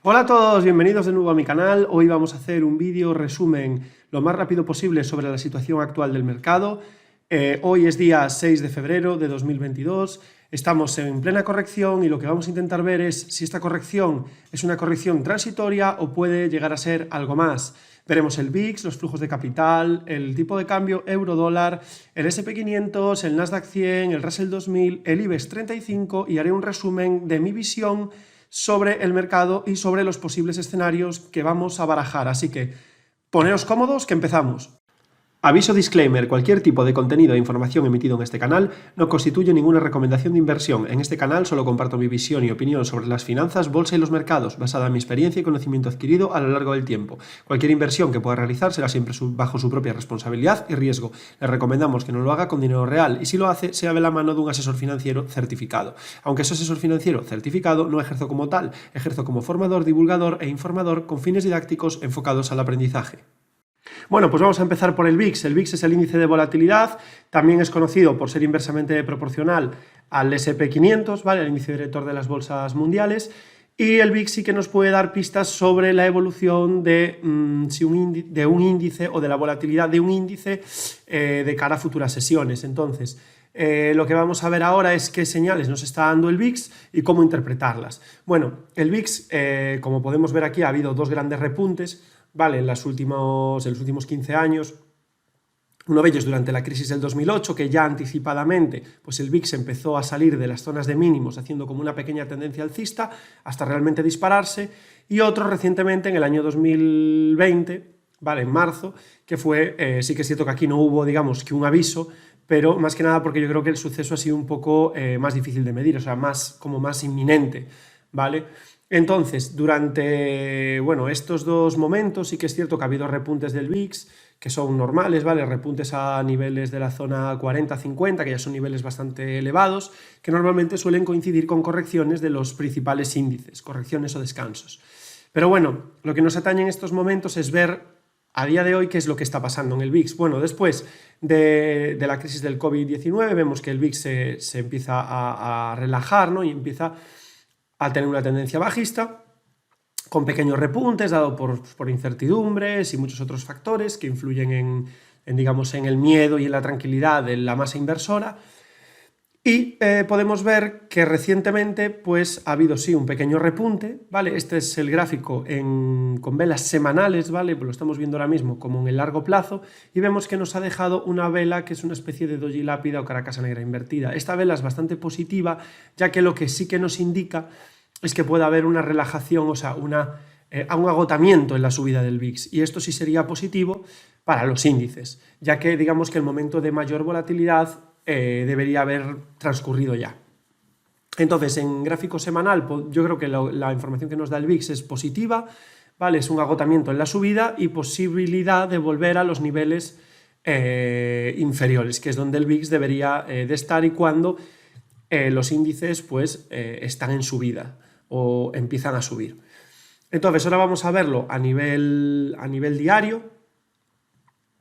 Hola a todos, bienvenidos de nuevo a mi canal. Hoy vamos a hacer un vídeo resumen lo más rápido posible sobre la situación actual del mercado. Hoy es día 6 de febrero de 2022, estamos en plena corrección y lo que vamos a intentar ver es si esta corrección es una corrección transitoria o puede llegar a ser algo más. Veremos el VIX, los flujos de capital, el tipo de cambio euro-dólar, el SP500, el Nasdaq 100, el Russell 2000, el IBEX 35 y haré un resumen de mi visión sobre el mercado y sobre los posibles escenarios que vamos a barajar. Así que poneos cómodos que empezamos. Aviso disclaimer, cualquier tipo de contenido e información emitido en este canal no constituye ninguna recomendación de inversión. En este canal solo comparto mi visión y opinión sobre las finanzas, bolsa y los mercados, basada en mi experiencia y conocimiento adquirido a lo largo del tiempo. Cualquier inversión que pueda realizar será siempre bajo su propia responsabilidad y riesgo. Le recomendamos que no lo haga con dinero real y si lo hace, sea de la mano de un asesor financiero certificado. Aunque ese asesor financiero certificado no ejerzo como tal, ejerzo como formador, divulgador e informador con fines didácticos enfocados al aprendizaje. Bueno, pues vamos a empezar por el VIX. El VIX es el índice de volatilidad, también es conocido por ser inversamente proporcional al SP500, ¿vale? El índice director de las bolsas mundiales. Y el VIX sí que nos puede dar pistas sobre la evolución de un índice o de la volatilidad de un índice de cara a futuras sesiones. Entonces, lo que vamos a ver ahora es qué señales nos está dando el VIX y cómo interpretarlas. Bueno, el VIX, como podemos ver aquí, ha habido dos grandes repuntes, ¿vale? En los últimos 15 años. Uno de ellos durante la crisis del 2008, que ya anticipadamente pues el VIX empezó a salir de las zonas de mínimos, haciendo como una pequeña tendencia alcista, hasta realmente dispararse, y otro recientemente en el año 2020, ¿vale? En marzo, que fue, sí que es cierto que aquí no hubo, digamos, que un aviso, pero más que nada porque yo creo que el suceso ha sido un poco más difícil de medir, o sea, más inminente, ¿vale? Entonces, durante estos dos momentos sí que es cierto que ha habido repuntes del VIX, que son normales, ¿vale? Repuntes a niveles de la zona 40-50, que ya son niveles bastante elevados, que normalmente suelen coincidir con correcciones de los principales índices, correcciones o descansos. Pero bueno, lo que nos atañe en estos momentos es ver a día de hoy qué es lo que está pasando en el VIX. Bueno, después de la crisis del COVID-19 vemos que el VIX se empieza a relajar, ¿no? Y empieza a tener una tendencia bajista, con pequeños repuntes, dado por incertidumbres y muchos otros factores que influyen digamos, en el miedo y en la tranquilidad de la masa inversora. Y podemos ver que recientemente pues, ha habido sí un pequeño repunte, ¿vale? Este es el gráfico con velas semanales, ¿vale? Pues lo estamos viendo ahora mismo como en el largo plazo y vemos que nos ha dejado una vela que es una especie de doji lápida o caracasa negra invertida. Esta vela es bastante positiva, ya que lo que sí que nos indica es que puede haber una relajación, o sea, un agotamiento en la subida del VIX, y esto sí sería positivo para los índices, ya que digamos que el momento de mayor volatilidad debería haber transcurrido ya. Entonces, en gráfico semanal, yo creo que la información que nos da el VIX es positiva, ¿vale? Es un agotamiento en la subida y posibilidad de volver a los niveles inferiores, que es donde el VIX debería de estar y cuando los índices pues, están en subida o empiezan a subir. Entonces, ahora vamos a verlo a nivel diario.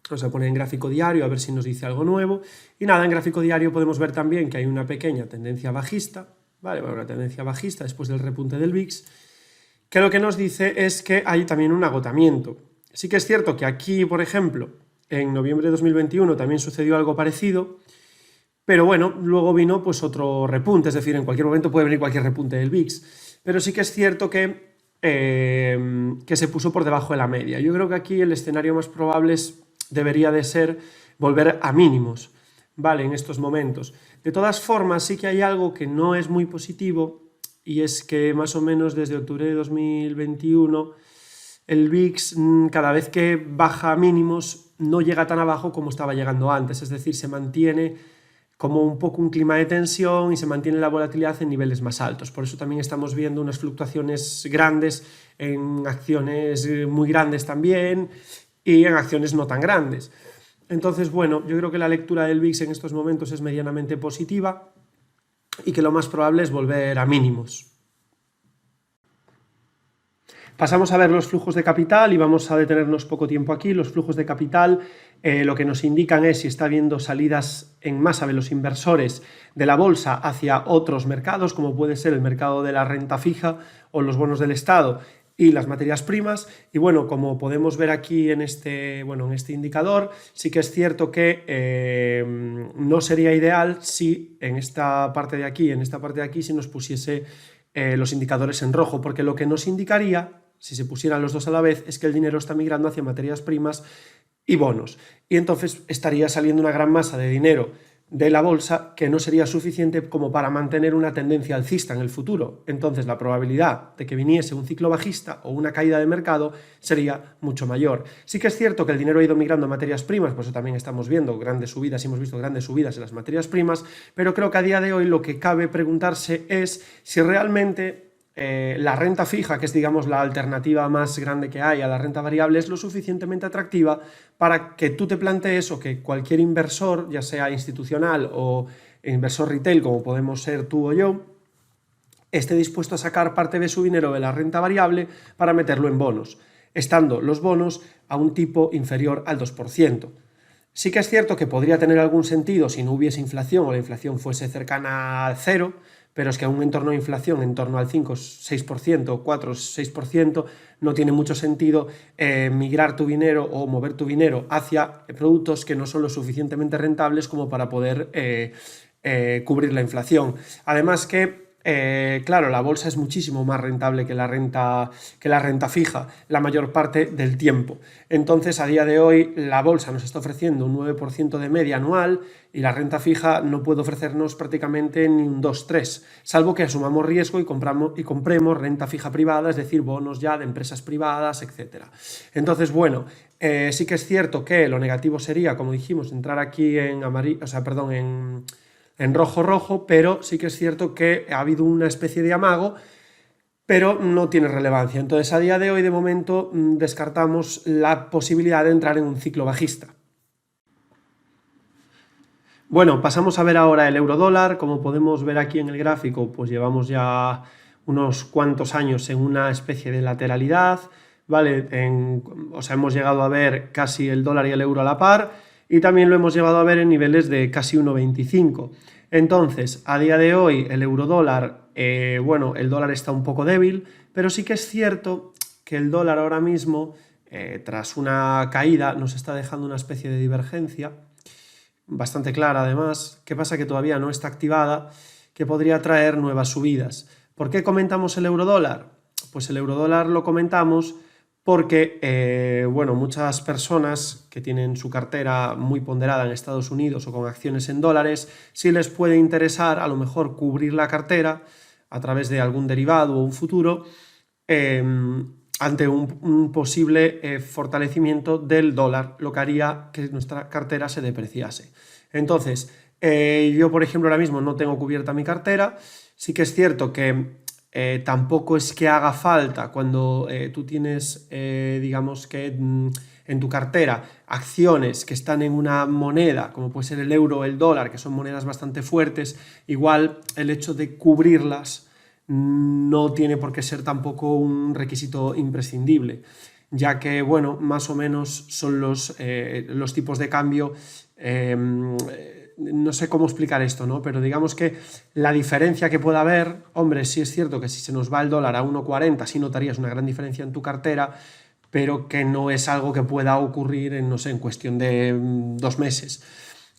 Vamos a poner en gráfico diario a ver si nos dice algo nuevo. Y nada, en gráfico diario podemos ver también que hay una pequeña tendencia bajista, ¿vale? Bueno, una tendencia bajista después del repunte del VIX, que lo que nos dice es que hay también un agotamiento. Sí que es cierto que aquí, por ejemplo, en noviembre de 2021 también sucedió algo parecido, pero bueno, luego vino pues otro repunte, es decir, en cualquier momento puede venir cualquier repunte del VIX, pero sí que es cierto que se puso por debajo de la media. Yo creo que aquí el escenario más probable debería de ser volver a mínimos, ¿vale? En estos momentos. De todas formas, sí que hay algo que no es muy positivo, y es que más o menos desde octubre de 2021 el VIX cada vez que baja a mínimos no llega tan abajo como estaba llegando antes, es decir, se mantiene como un poco un clima de tensión y se mantiene la volatilidad en niveles más altos. Por eso también estamos viendo unas fluctuaciones grandes en acciones muy grandes también y en acciones no tan grandes. Entonces, bueno, yo creo que la lectura del VIX en estos momentos es medianamente positiva y que lo más probable es volver a mínimos. Pasamos a ver los flujos de capital y vamos a detenernos poco tiempo aquí. Los flujos de capital lo que nos indican es si está habiendo salidas en masa de los inversores de la bolsa hacia otros mercados, como puede ser el mercado de la renta fija o los bonos del Estado, y las materias primas. Y bueno, como podemos ver aquí en este indicador, sí que es cierto que no sería ideal si en esta parte de aquí, si nos pusiese los indicadores en rojo, porque lo que nos indicaría, si se pusieran los dos a la vez, es que el dinero está migrando hacia materias primas y bonos. Y entonces estaría saliendo una gran masa de dinero de la bolsa que no sería suficiente como para mantener una tendencia alcista en el futuro. Entonces la probabilidad de que viniese un ciclo bajista o una caída de mercado sería mucho mayor. Sí que es cierto que el dinero ha ido migrando a materias primas, por eso también estamos viendo grandes subidas y hemos visto grandes subidas en las materias primas, pero creo que a día de hoy lo que cabe preguntarse es si realmente la renta fija, que es digamos la alternativa más grande que hay a la renta variable, es lo suficientemente atractiva para que tú te plantees o que cualquier inversor, ya sea institucional o inversor retail como podemos ser tú o yo, esté dispuesto a sacar parte de su dinero de la renta variable para meterlo en bonos, estando los bonos a un tipo inferior al 2%. Sí que es cierto que podría tener algún sentido si no hubiese inflación o la inflación fuese cercana al cero, pero es que en un entorno de inflación en torno al 5, 6%, 4, 6%, no tiene mucho sentido migrar tu dinero o mover tu dinero hacia productos que no son lo suficientemente rentables como para poder cubrir la inflación. Además que claro, la bolsa es muchísimo más rentable que la renta fija la mayor parte del tiempo. Entonces, a día de hoy, la bolsa nos está ofreciendo un 9% de media anual y la renta fija no puede ofrecernos prácticamente ni un 2-3, salvo que asumamos riesgo y compremos renta fija privada, es decir, bonos ya de empresas privadas, etc. Entonces, bueno, sí que es cierto que lo negativo sería, como dijimos, entrar aquí en amarillo, en rojo, pero sí que es cierto que ha habido una especie de amago, pero no tiene relevancia. Entonces, a día de hoy, de momento, descartamos la posibilidad de entrar en un ciclo bajista. Bueno, pasamos a ver ahora el euro-dólar. Como podemos ver aquí en el gráfico, pues llevamos ya unos cuantos años en una especie de lateralidad, ¿vale? Hemos llegado a ver casi el dólar y el euro a la par, y también lo hemos llegado a ver en niveles de casi 1,25. Entonces, a día de hoy, el euro-dólar, el dólar está un poco débil, pero sí que es cierto que el dólar ahora mismo, tras una caída, nos está dejando una especie de divergencia, bastante clara además. ¿Qué pasa? Que todavía no está activada, que podría traer nuevas subidas. ¿Por qué comentamos el eurodólar? Pues el eurodólar lo comentamos porque muchas personas que tienen su cartera muy ponderada en Estados Unidos o con acciones en dólares, sí les puede interesar a lo mejor cubrir la cartera a través de algún derivado o un futuro ante un posible fortalecimiento del dólar, lo que haría que nuestra cartera se depreciase. Entonces, yo por ejemplo ahora mismo no tengo cubierta mi cartera. Sí que es cierto que tampoco es que haga falta cuando tú tienes, digamos que en tu cartera acciones que están en una moneda, como puede ser el euro o el dólar, que son monedas bastante fuertes, igual el hecho de cubrirlas no tiene por qué ser tampoco un requisito imprescindible, ya que, bueno, más o menos son los tipos de cambio, no sé cómo explicar esto, ¿no? Pero digamos que la diferencia que pueda haber, hombre, sí es cierto que si se nos va el dólar a 1,40 sí notarías una gran diferencia en tu cartera, pero que no es algo que pueda ocurrir en, no sé, en cuestión de 2 meses.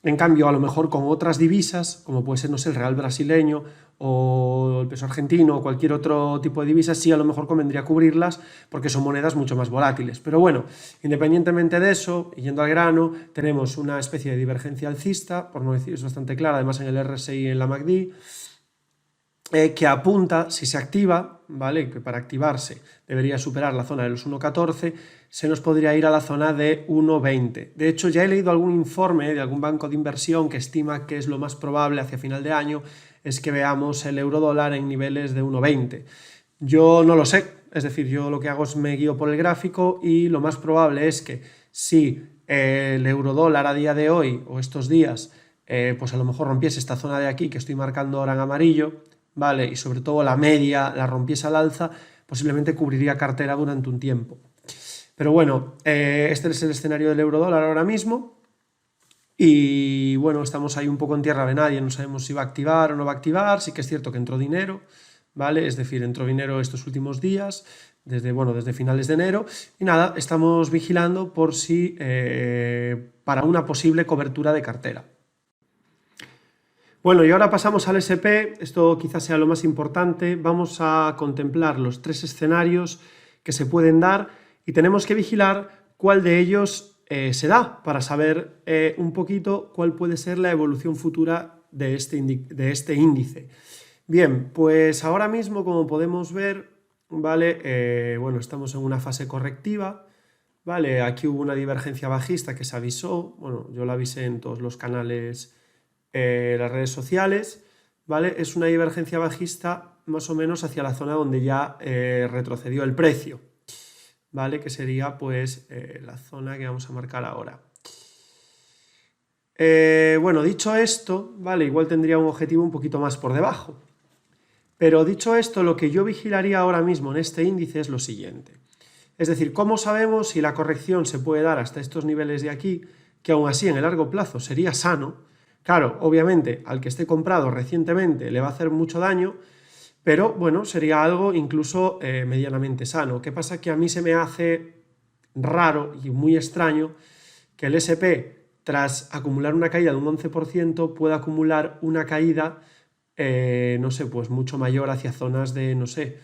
En cambio, a lo mejor con otras divisas, como puede ser, no sé, el real brasileño o el peso argentino o cualquier otro tipo de divisas, sí a lo mejor convendría cubrirlas porque son monedas mucho más volátiles. Pero bueno, independientemente de eso, y yendo al grano, tenemos una especie de divergencia alcista, por no decir, es bastante clara, además en el RSI y en la MACD, que apunta, si se activa, ¿vale? Que para activarse debería superar la zona de los 1,14, se nos podría ir a la zona de 1,20. De hecho, ya he leído algún informe de algún banco de inversión que estima que es lo más probable hacia final de año es que veamos el eurodólar en niveles de 1,20. Yo no lo sé, es decir, yo lo que hago es me guío por el gráfico y lo más probable es que si el eurodólar a día de hoy o estos días, pues a lo mejor rompiese esta zona de aquí que estoy marcando ahora en amarillo, ¿vale? Y sobre todo la media la rompiese al alza, posiblemente cubriría cartera durante un tiempo. Pero bueno, este es el escenario del eurodólar ahora mismo y bueno, estamos ahí un poco en tierra de nadie, no sabemos si va a activar o no va a activar. Sí que es cierto que entró dinero, ¿vale? Es decir, entró dinero estos últimos días, desde finales de enero, y nada, estamos vigilando por si para una posible cobertura de cartera. Bueno, y ahora pasamos al SP, esto quizás sea lo más importante, vamos a contemplar los 3 escenarios que se pueden dar y tenemos que vigilar cuál de ellos se da para saber un poquito cuál puede ser la evolución futura de este índice. Bien, pues ahora mismo, como podemos ver, ¿vale? Bueno, estamos en una fase correctiva, ¿vale? Aquí hubo una divergencia bajista que se avisó, bueno, yo la avisé en todos los canales, las redes sociales, ¿vale? Es una divergencia bajista más o menos hacia la zona donde ya retrocedió el precio, ¿vale? Que sería pues la zona que vamos a marcar ahora. Bueno, dicho esto, ¿vale? Igual tendría un objetivo un poquito más por debajo. Pero dicho esto, lo que yo vigilaría ahora mismo en este índice es lo siguiente. Es decir, ¿cómo sabemos si la corrección se puede dar hasta estos niveles de aquí, que aún así en el largo plazo sería sano? Claro, obviamente, al que esté comprado recientemente le va a hacer mucho daño, pero bueno, sería algo incluso medianamente sano. ¿Qué pasa? Que a mí se me hace raro y muy extraño que el SP, tras acumular una caída de un 11%, pueda acumular una caída, no sé, pues mucho mayor hacia zonas de, no sé,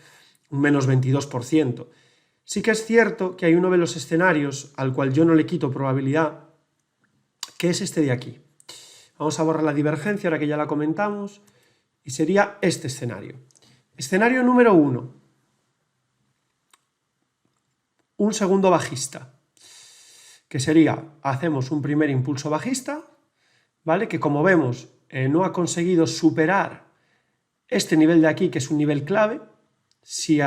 un menos 22%. Sí que es cierto que hay uno de los escenarios al cual yo no le quito probabilidad, que es este de aquí. Vamos a borrar la divergencia ahora que ya la comentamos y sería este escenario. Escenario número 1. Un segundo bajista, que sería, hacemos un primer impulso bajista, ¿vale? Que como vemos no ha conseguido superar este nivel de aquí, que es un nivel clave. Si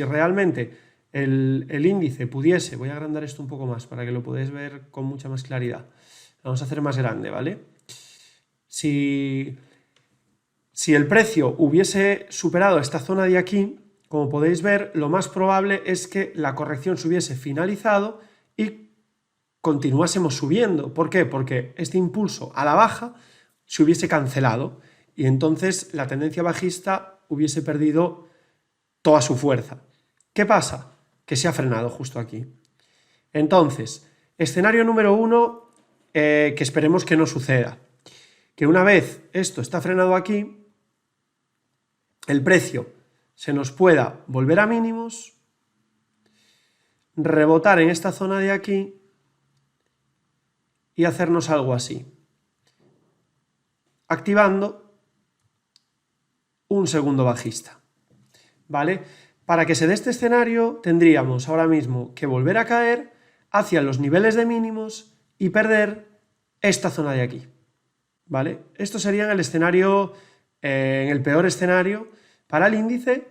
realmente el índice pudiese, voy a agrandar esto un poco más para que lo podáis ver con mucha más claridad. Lo vamos a hacer más grande, ¿vale? Si el precio hubiese superado esta zona de aquí, como podéis ver, lo más probable es que la corrección se hubiese finalizado y continuásemos subiendo. ¿Por qué? Porque este impulso a la baja se hubiese cancelado y entonces la tendencia bajista hubiese perdido toda su fuerza. ¿Qué pasa? Que se ha frenado justo aquí. Entonces, escenario número 1, que esperemos que no suceda. Que una vez esto está frenado aquí, el precio se nos pueda volver a mínimos, rebotar en esta zona de aquí y hacernos algo así, activando un segundo bajista, ¿vale? Para que se dé este escenario tendríamos ahora mismo que volver a caer hacia los niveles de mínimos y perder esta zona de aquí, ¿vale? Esto sería en el escenario, en el peor escenario para el índice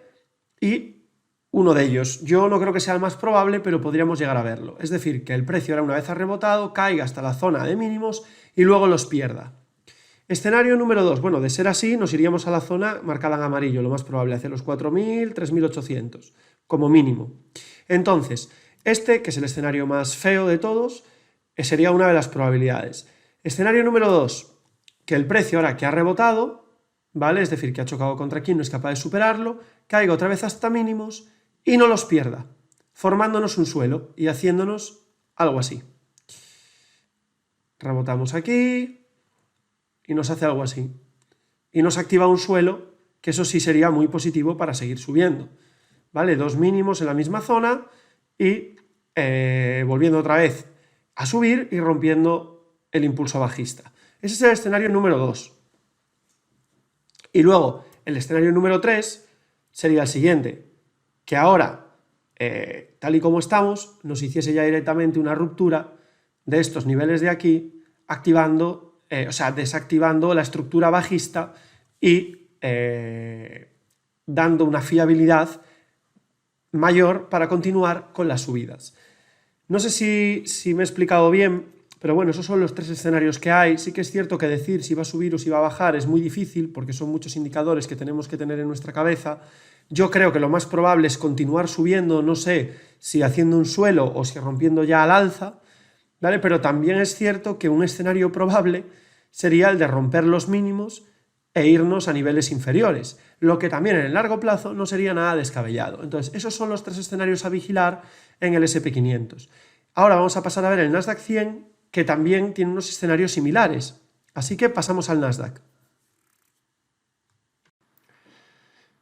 y uno de ellos. Yo no creo que sea el más probable, pero podríamos llegar a verlo. Es decir, que el precio ahora una vez ha rebotado, caiga hasta la zona de mínimos y luego los pierda. Escenario número 2. Bueno, de ser así, nos iríamos a la zona marcada en amarillo, lo más probable, hacia los 4.000, 3.800, como mínimo. Entonces, este, que es el escenario más feo de todos, sería una de las probabilidades. Escenario número 2, que el precio ahora que ha rebotado, ¿vale? Es decir, que ha chocado contra aquí, no es capaz de superarlo, caiga otra vez hasta mínimos y no los pierda, formándonos un suelo y haciéndonos algo así. Rebotamos aquí y nos hace algo así. Y nos activa un suelo, que eso sí sería muy positivo para seguir subiendo, ¿vale? 2 mínimos en la misma zona y volviendo otra vez a subir y rompiendo el impulso bajista. Ese es el escenario número 2. Y luego, el escenario número 3 sería el siguiente, que ahora, tal y como estamos, nos hiciese ya directamente una ruptura de estos niveles de aquí, activando, desactivando la estructura bajista y dando una fiabilidad mayor para continuar con las subidas. No sé si me he explicado bien, pero bueno, esos son los 3 escenarios que hay. Sí que es cierto que decir si va a subir o si va a bajar es muy difícil porque son muchos indicadores que tenemos que tener en nuestra cabeza. Yo creo que lo más probable es continuar subiendo, no sé si haciendo un suelo o si rompiendo ya al alza, ¿vale? Pero también es cierto que un escenario probable sería el de romper los mínimos e irnos a niveles inferiores, lo que también en el largo plazo no sería nada descabellado. Entonces, esos son los 3 escenarios a vigilar en el S&P 500. Ahora vamos a pasar a ver el Nasdaq 100, que también tiene unos escenarios similares. Así que pasamos al Nasdaq.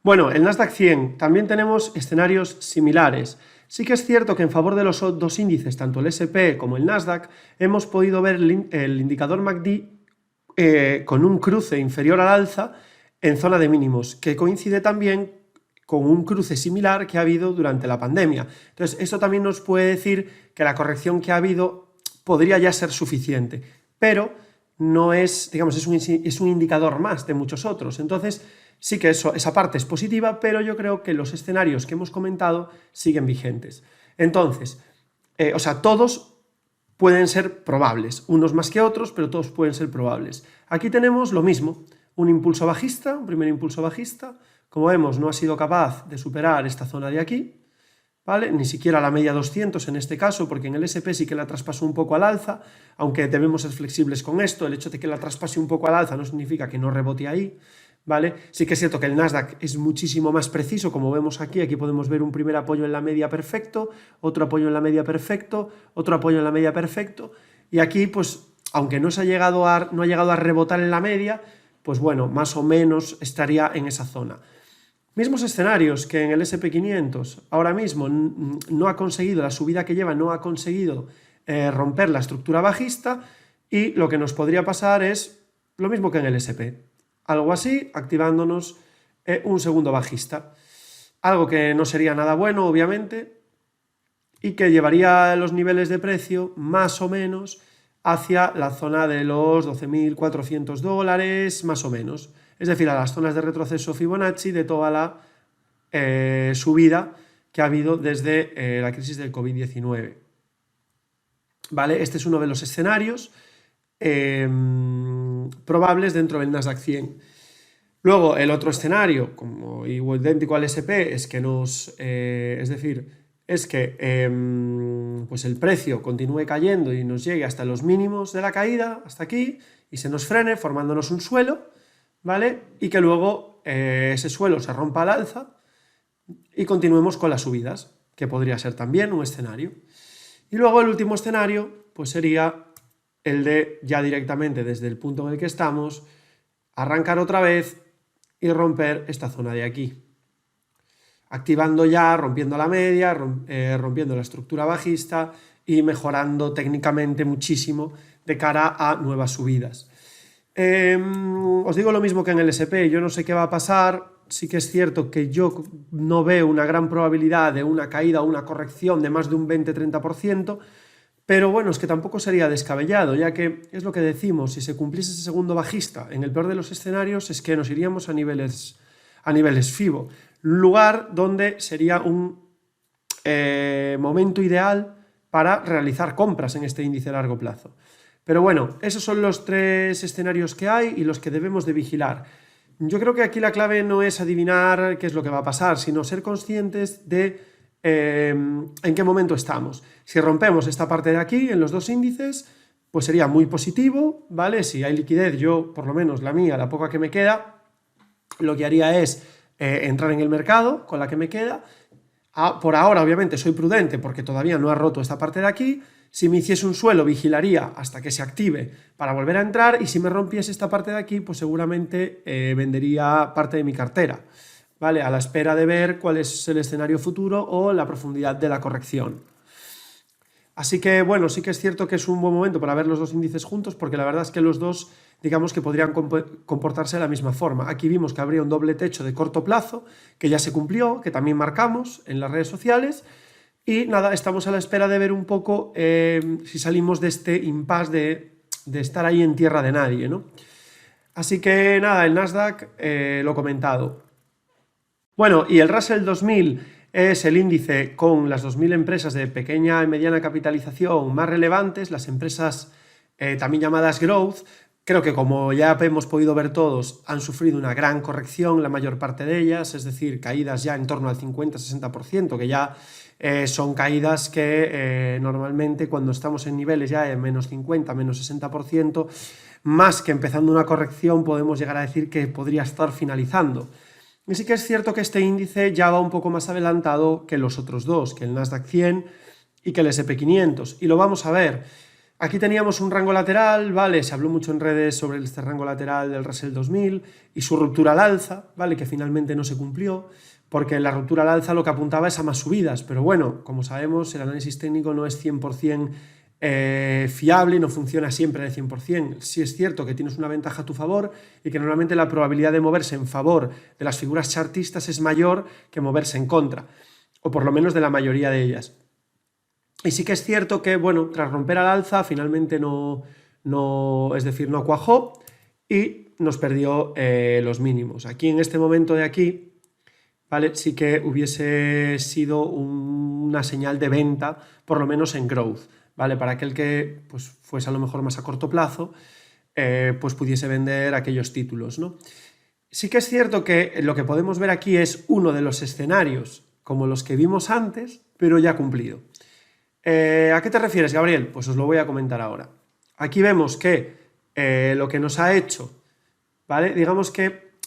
Bueno, el Nasdaq 100 también tenemos escenarios similares. Sí que es cierto que en favor de los dos índices, tanto el S&P como el Nasdaq, hemos podido ver el indicador MACD con un cruce inferior al alza en zona de mínimos, que coincide también con un cruce similar que ha habido durante la pandemia. Entonces, eso también nos puede decir que la corrección que ha habido podría ya ser suficiente, pero no es, digamos, es un indicador más de muchos otros. Entonces, sí que esa parte es positiva, pero yo creo que los escenarios que hemos comentado siguen vigentes. Entonces, todos pueden ser probables, unos más que otros, pero todos pueden ser probables. Aquí tenemos lo mismo, un impulso bajista, un primer impulso bajista. Como vemos, no ha sido capaz de superar esta zona de aquí, ¿vale? Ni siquiera la media 200 en este caso, porque en el SP sí que la traspasó un poco al alza, aunque debemos ser flexibles con esto. El hecho de que la traspase un poco al alza no significa que no rebote ahí, ¿vale? Sí que es cierto que el Nasdaq es muchísimo más preciso, como vemos aquí. Aquí podemos ver un primer apoyo en la media perfecto, otro apoyo en la media perfecto, otro apoyo en la media perfecto, y aquí, pues, aunque no ha llegado a rebotar en la media, pues bueno, más o menos estaría en esa zona. Mismos escenarios que en el S&P 500. Ahora mismo no ha conseguido, la subida que lleva no ha conseguido romper la estructura bajista, y lo que nos podría pasar es lo mismo que en el S&P. Algo así, activándonos un segundo bajista. Algo que no sería nada bueno, obviamente, y que llevaría los niveles de precio más o menos hacia la zona de los $12.400, más o menos. Es decir, a las zonas de retroceso Fibonacci de toda la subida que ha habido desde la crisis del COVID-19. ¿Vale? Este es uno de los escenarios probables dentro del Nasdaq 100. Luego, el otro escenario, como idéntico al SP, es que pues el precio continúe cayendo y nos llegue hasta los mínimos de la caída, hasta aquí, y se nos frene formándonos un suelo, ¿vale? Y que luego ese suelo se rompa al alza y continuemos con las subidas, que podría ser también un escenario. Y luego el último escenario pues sería el de ya directamente desde el punto en el que estamos, arrancar otra vez y romper esta zona de aquí, activando ya, rompiendo la media, rompiendo la estructura bajista y mejorando técnicamente muchísimo de cara a nuevas subidas. Os digo lo mismo que en el SP, yo no sé qué va a pasar. Sí que es cierto que yo no veo una gran probabilidad de una caída o una corrección de más de un 20-30%, pero bueno, es que tampoco sería descabellado, ya que es lo que decimos, si se cumpliese ese segundo bajista, en el peor de los escenarios, es que nos iríamos a niveles FIBO, lugar donde sería un momento ideal para realizar compras en este índice a largo plazo. Pero bueno, esos son los 3 escenarios que hay y los que debemos de vigilar. Yo creo que aquí la clave no es adivinar qué es lo que va a pasar, sino ser conscientes de en qué momento estamos. Si rompemos esta parte de aquí en los dos índices, pues sería muy positivo, ¿vale? Si hay liquidez, yo, por lo menos la mía, la poca que me queda, lo que haría es entrar en el mercado con la que me queda. Por ahora, obviamente, soy prudente porque todavía no ha roto esta parte de aquí. Si me hiciese un suelo, vigilaría hasta que se active para volver a entrar, y si me rompiese esta parte de aquí, pues seguramente vendería parte de mi cartera, ¿vale? A la espera de ver cuál es el escenario futuro o la profundidad de la corrección. Así que, bueno, sí que es cierto que es un buen momento para ver los dos índices juntos, porque la verdad es que los dos, digamos que podrían comportarse de la misma forma. Aquí vimos que habría un doble techo de corto plazo, que ya se cumplió, que también marcamos en las redes sociales. Y nada, estamos a la espera de ver un poco si salimos de este impasse de estar ahí en tierra de nadie, ¿no? Así que nada, el Nasdaq lo he comentado. Bueno, y el Russell 2000 es el índice con las 2.000 empresas de pequeña y mediana capitalización más relevantes, las empresas también llamadas growth, Creo que, como ya hemos podido ver todos, han sufrido una gran corrección la mayor parte de ellas, es decir, caídas ya en torno al 50-60%, que ya son caídas que normalmente cuando estamos en niveles ya de menos 50, menos 60%, más que empezando una corrección, podemos llegar a decir que podría estar finalizando. Y sí que es cierto que este índice ya va un poco más adelantado que los otros dos, que el Nasdaq 100 y que el S&P 500, y lo vamos a ver. Aquí teníamos un rango lateral, ¿vale? Se habló mucho en redes sobre este rango lateral del Russell 2000 y su ruptura al alza, ¿vale? Que finalmente no se cumplió, porque la ruptura al alza lo que apuntaba es a más subidas, pero bueno, como sabemos, el análisis técnico no es 100% fiable y no funciona siempre de 100%. Sí es cierto que tienes una ventaja a tu favor y que normalmente la probabilidad de moverse en favor de las figuras chartistas es mayor que moverse en contra, o por lo menos de la mayoría de ellas. Y sí que es cierto que, bueno, tras romper al alza, finalmente no cuajó y nos perdió los mínimos. Aquí, en este momento de aquí, ¿vale? Sí que hubiese sido una señal de venta, por lo menos en growth, ¿vale? Para aquel que pues, fuese a lo mejor más a corto plazo, pues pudiese vender aquellos títulos, ¿no? Sí que es cierto que lo que podemos ver aquí es uno de los escenarios, como los que vimos antes, pero ya cumplido. ¿A qué te refieres, Gabriel? Pues os lo voy a comentar ahora. Aquí vemos que lo que nos ha hecho, ¿vale? Digamos que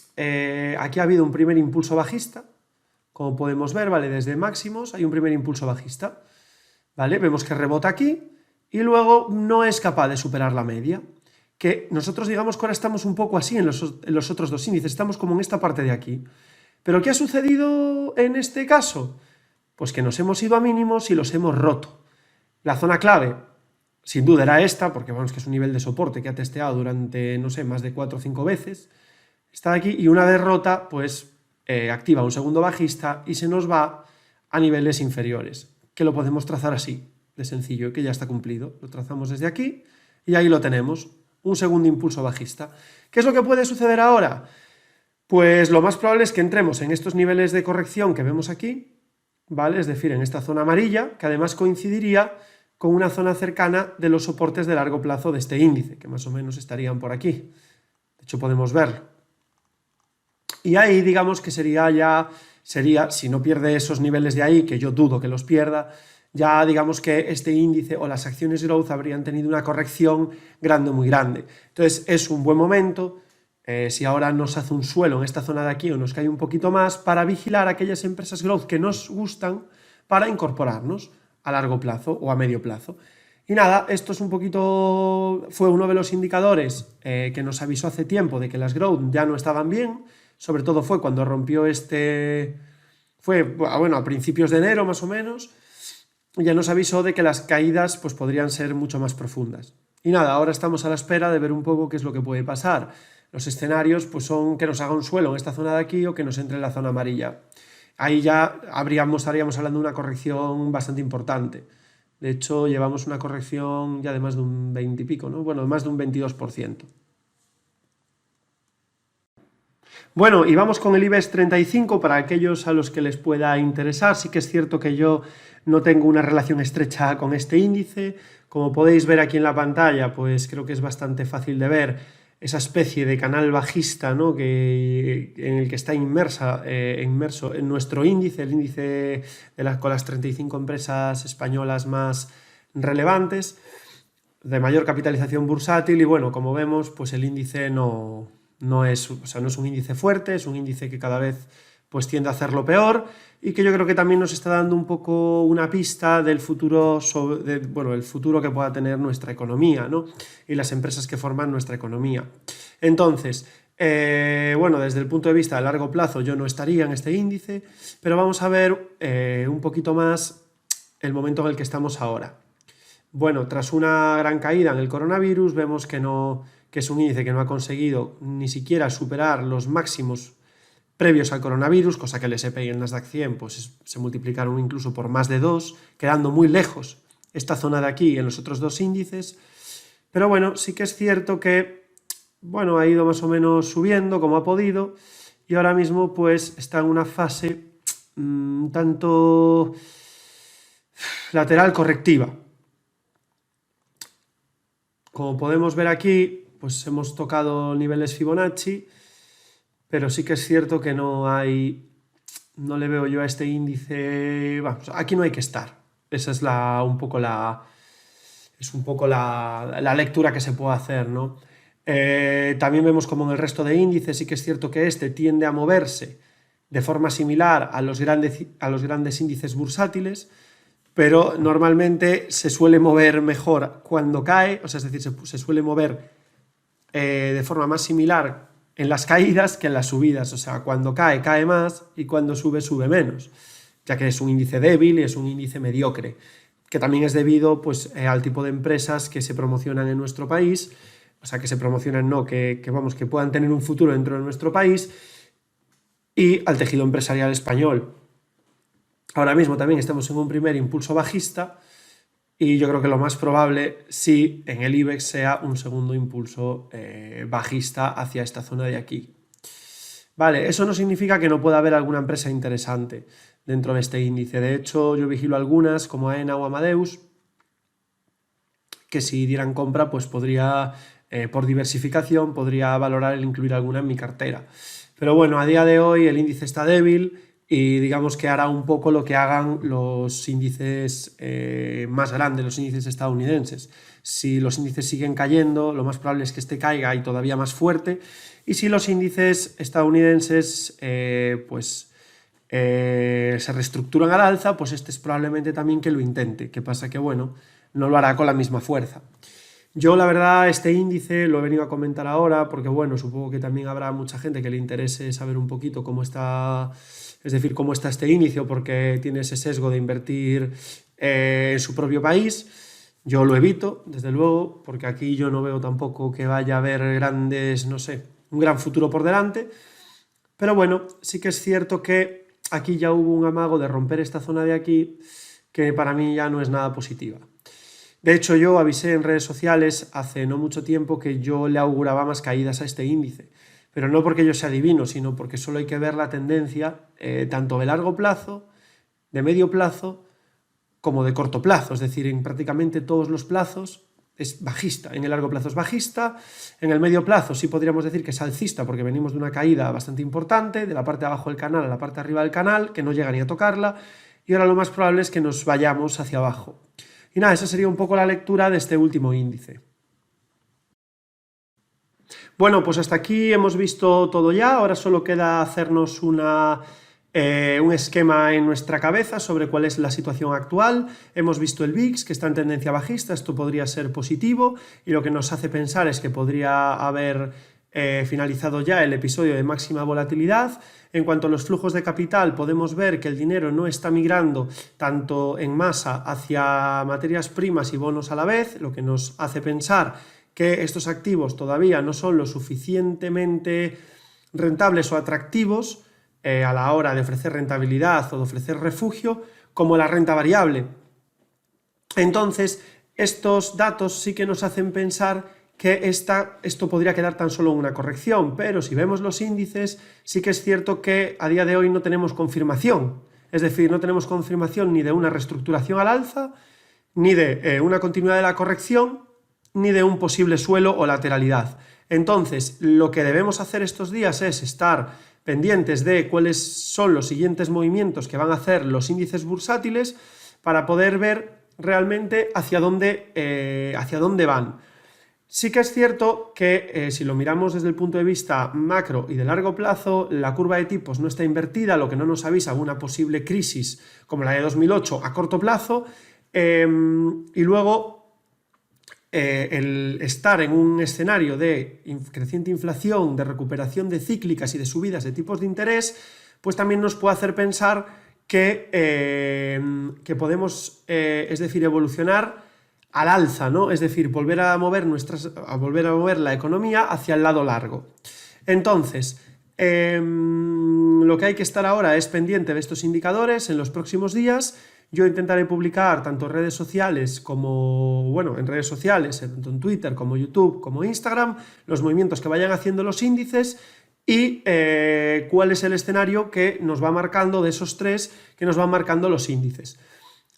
aquí ha habido un primer impulso bajista, como podemos ver, ¿vale? Desde máximos hay un primer impulso bajista, ¿vale? Vemos que rebota aquí y luego no es capaz de superar la media, que nosotros digamos que ahora estamos un poco así en los otros dos índices, estamos como en esta parte de aquí. ¿Pero qué ha sucedido en este caso? Pues que nos hemos ido a mínimos y los hemos roto. La zona clave, sin duda, era esta, porque vemos que es un nivel de soporte que ha testeado durante, no sé, más de 4 o 5 veces. Está aquí y una vez rota, pues activa un segundo bajista y se nos va a niveles inferiores, que lo podemos trazar así, de sencillo, que ya está cumplido. Lo trazamos desde aquí y ahí lo tenemos, un segundo impulso bajista. ¿Qué es lo que puede suceder ahora? Pues lo más probable es que entremos en estos niveles de corrección que vemos aquí, ¿vale? Es decir, en esta zona amarilla, que además coincidiría con una zona cercana de los soportes de largo plazo de este índice, que más o menos estarían por aquí. De hecho, podemos verlo. Y ahí, digamos que sería, si no pierde esos niveles de ahí, que yo dudo que los pierda, ya digamos que este índice o las acciones growth habrían tenido una corrección grande, muy grande. Entonces, es un buen momento. Si ahora nos hace un suelo en esta zona de aquí o nos cae un poquito más, para vigilar aquellas empresas growth que nos gustan para incorporarnos a largo plazo o a medio plazo. Y nada, esto es un poquito, fue uno de los indicadores que nos avisó hace tiempo de que las growth ya no estaban bien, sobre todo fue cuando rompió bueno, a principios de enero más o menos, ya nos avisó de que las caídas pues podrían ser mucho más profundas. Y nada, ahora estamos a la espera de ver un poco qué es lo que puede pasar. Los escenarios pues son que nos haga un suelo en esta zona de aquí o que nos entre en la zona amarilla. Ahí ya estaríamos hablando de una corrección bastante importante. De hecho, llevamos una corrección ya de más de un 20 y pico, ¿no? Bueno, de más de un 22%. Bueno, y vamos con el IBEX 35 para aquellos a los que les pueda interesar. Sí que es cierto que yo no tengo una relación estrecha con este índice. Como podéis ver aquí en la pantalla, pues creo que es bastante fácil de ver esa especie de canal bajista, ¿no? En el que está inmerso en nuestro índice, el índice con las 35 empresas españolas más relevantes, de mayor capitalización bursátil, y bueno, como vemos, pues el índice no es un índice fuerte, es un índice que cada vez pues tiende a hacerlo peor y que yo creo que también nos está dando un poco una pista del futuro, el futuro que pueda tener nuestra economía, ¿no? Y las empresas que forman nuestra economía. Entonces, desde el punto de vista de largo plazo yo no estaría en este índice, pero vamos a ver un poquito más el momento en el que estamos ahora. Bueno, tras una gran caída en el coronavirus, vemos que es un índice que no ha conseguido ni siquiera superar los máximos previos al coronavirus, cosa que el S&P y el Nasdaq 100 pues, se multiplicaron incluso por más de 2, quedando muy lejos esta zona de aquí en los otros dos índices. Pero bueno, sí que es cierto que ha ido más o menos subiendo como ha podido y ahora mismo pues está en una fase tanto lateral correctiva. Como podemos ver aquí, pues hemos tocado niveles Fibonacci, pero sí que es cierto que no le veo yo a este índice, vamos, aquí no hay que estar. Esa es un poco la lectura que se puede hacer, ¿no? También vemos como en el resto de índices sí que es cierto que este tiende a moverse de forma similar a los grandes índices bursátiles, pero normalmente se suele mover mejor cuando cae, o sea, es decir, se suele mover de forma más similar en las caídas que en las subidas, o sea, cuando cae, cae más y cuando sube, sube menos, ya que es un índice débil y es un índice mediocre, que también es debido pues, al tipo de empresas que se promocionan en nuestro país, o sea, que se promocionan, no, que puedan tener un futuro dentro de nuestro país, y al tejido empresarial español. Ahora mismo también estamos en un primer impulso bajista y yo creo que lo más probable sí en el IBEX sea un segundo impulso bajista hacia esta zona de aquí. Vale, eso no significa que no pueda haber alguna empresa interesante dentro de este índice. De hecho, yo vigilo algunas como Aena o Amadeus, que si dieran compra, pues podría, por diversificación, podría valorar el incluir alguna en mi cartera. Pero bueno, a día de hoy el índice está débil y digamos que hará un poco lo que hagan los índices más grandes, los índices estadounidenses. Si los índices siguen cayendo, lo más probable es que este caiga y todavía más fuerte. Y si los índices estadounidenses se reestructuran al alza, pues este es probablemente también que lo intente. ¿Qué pasa? Que bueno, no lo hará con la misma fuerza. Yo la verdad este índice lo he venido a comentar ahora porque bueno, supongo que también habrá mucha gente que le interese saber un poquito cómo está, es decir, cómo está este índice, porque tiene ese sesgo de invertir en su propio país. Yo lo evito, desde luego, porque aquí yo no veo tampoco que vaya a haber grandes, no sé, un gran futuro por delante. Pero bueno, sí que es cierto que aquí ya hubo un amago de romper esta zona de aquí que para mí ya no es nada positiva. De hecho, yo avisé en redes sociales hace no mucho tiempo que yo le auguraba más caídas a este índice, pero no porque yo sea adivino, sino porque solo hay que ver la tendencia tanto de largo plazo, de medio plazo, como de corto plazo, es decir, en prácticamente todos los plazos es bajista. En el largo plazo es bajista, en el medio plazo sí podríamos decir que es alcista porque venimos de una caída bastante importante, de la parte de abajo del canal a la parte de arriba del canal, que no llega ni a tocarla, y ahora lo más probable es que nos vayamos hacia abajo. Y nada, esa sería un poco la lectura de este último índice. Bueno, pues hasta aquí hemos visto todo ya, ahora solo queda hacernos un esquema en nuestra cabeza sobre cuál es la situación actual. Hemos visto el VIX, que está en tendencia bajista, esto podría ser positivo, y lo que nos hace pensar es que podría haber finalizado ya el episodio de máxima volatilidad. En cuanto a los flujos de capital, podemos ver que el dinero no está migrando tanto en masa hacia materias primas y bonos a la vez, lo que nos hace pensar que estos activos todavía no son lo suficientemente rentables o atractivos a la hora de ofrecer rentabilidad o de ofrecer refugio, como la renta variable. Entonces, estos datos sí que nos hacen pensar que esto podría quedar tan solo en una corrección, pero si vemos los índices, sí que es cierto que a día de hoy no tenemos confirmación, es decir, no tenemos confirmación ni de una reestructuración al alza, ni de una continuidad de la corrección, ni de un posible suelo o lateralidad. Entonces, lo que debemos hacer estos días es estar pendientes de cuáles son los siguientes movimientos que van a hacer los índices bursátiles para poder ver realmente hacia dónde van. Sí que es cierto que si lo miramos desde el punto de vista macro y de largo plazo, la curva de tipos no está invertida, lo que no nos avisa una posible crisis como la de 2008 a corto plazo, y luego el estar en un escenario de creciente inflación, de recuperación de cíclicas y de subidas de tipos de interés, pues también nos puede hacer pensar que podemos, es decir, evolucionar al alza, ¿no? Es decir, volver a mover la economía hacia el lado largo. Entonces, lo que hay que estar ahora es pendiente de estos indicadores en los próximos días. Yo intentaré publicar tanto en redes sociales como, bueno, en redes sociales, tanto en Twitter como YouTube como Instagram, los movimientos que vayan haciendo los índices y cuál es el escenario que nos va marcando de esos tres que nos van marcando los índices.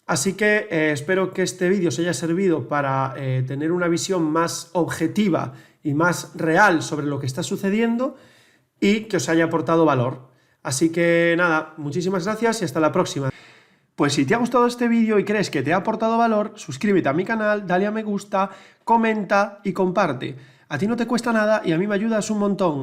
Así que espero que este vídeo os haya servido para tener una visión más objetiva y más real sobre lo que está sucediendo y que os haya aportado valor. Así que nada, muchísimas gracias y hasta la próxima. Pues si te ha gustado este vídeo y crees que te ha aportado valor, suscríbete a mi canal, dale a me gusta, comenta y comparte. A ti no te cuesta nada y a mí me ayudas un montón.